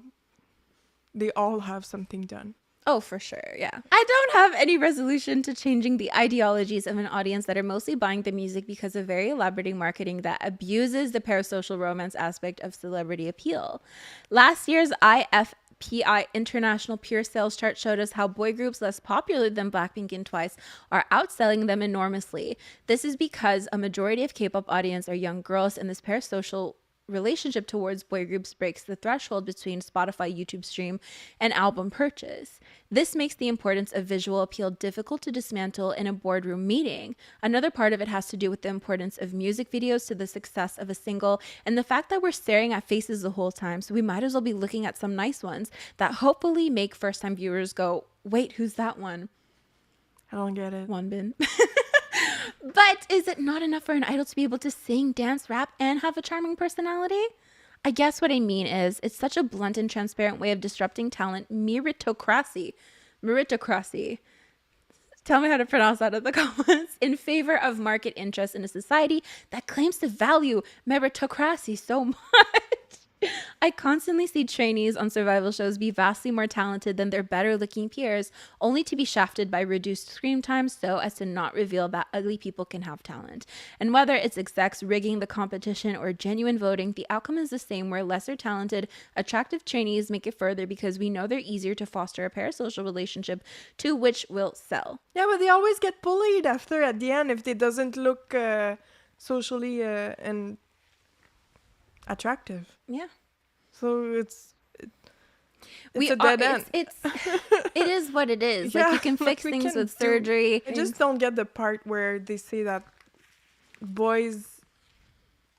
they all have something done. Oh, for sure, yeah. I don't have any resolution to changing the ideologies of an audience that are mostly buying the music because of very elaborate marketing that abuses the parasocial romance aspect of celebrity appeal. Last year's IFPI International Pure Sales Chart showed us how boy groups less popular than Blackpink and Twice are outselling them enormously. This is because a majority of K-pop audience are young girls, and this parasocial relationship towards boy groups breaks the threshold between Spotify, YouTube stream, and album purchase. This makes the importance of visual appeal difficult to dismantle in a boardroom meeting. Another part of it has to do with the importance of music videos to the success of a single, and the fact that we're staring at faces the whole time, so we might as well be looking at some nice ones that hopefully make first-time viewers go, wait, who's that one? I don't get it. Wonbin. But is it not enough for an idol to be able to sing, dance, rap, and have a charming personality? I guess what I mean is it's such a blunt and transparent way of disrupting talent meritocracy. Tell me how to pronounce that in the comments. In favor of market interest in a society that claims to value meritocracy so much. I constantly see trainees on survival shows be vastly more talented than their better looking peers, only to be shafted by reduced screen time so as to not reveal that ugly people can have talent. And whether it's execs rigging the competition or genuine voting, the outcome is the same, where lesser talented, attractive trainees make it further because we know they're easier to foster a parasocial relationship to which will sell. Yeah, but they always get bullied after at the end if they doesn't look socially and attractive. Yeah. So it's a dead end. It is what it is. Yeah, like you can fix things with surgery. I just don't get the part where they say that boys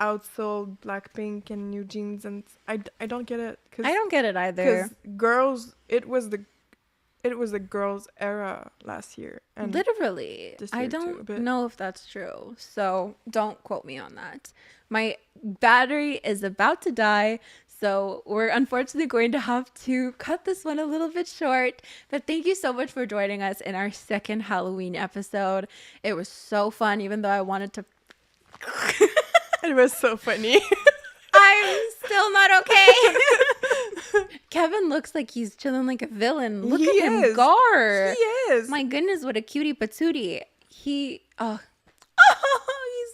outsold Blackpink and New Jeans, and I don't get it. I don't get it either. Because girls, it was the girls' era last year. And literally, I don't know if that's true. So don't quote me on that. My battery is about to die. So we're unfortunately going to have to cut this one a little bit short. But thank you so much for joining us in our second Halloween episode. It was so fun, even though I wanted to... It was so funny. I'm still not okay. Kevin looks like he's chilling like a villain. Look at him gar. He is. My goodness, what a cutie patootie. He's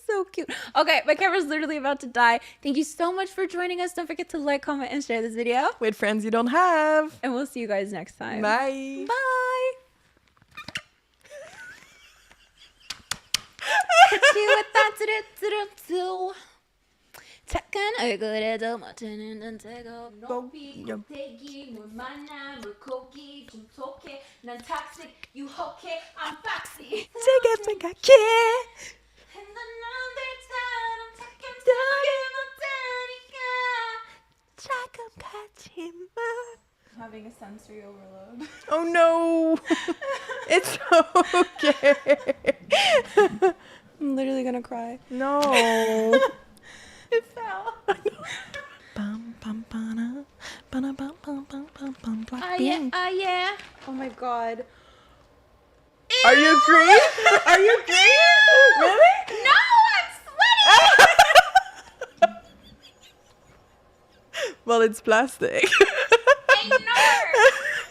so cute. Okay, my camera's literally about to die. Thank you so much for joining us. Don't forget to like, comment, and share this video with friends you don't have. And we'll see you guys next time. Bye. Bye. 착한 얼굴에도 멋지는 대고 높이 꼭대기 물 만나 물고기 좀 속해 난 toxic 유혹해 I'm foxy 제게 생각해 난 남들처럼 착한 척이 못하니까 조금 가지마 Having a sensory overload. Oh no! It's okay. I'm literally gonna cry. No. It fell. Yeah. Oh my god. Are you green? Are you green? Really? No, I'm sweating. Well, it's plastic. I know.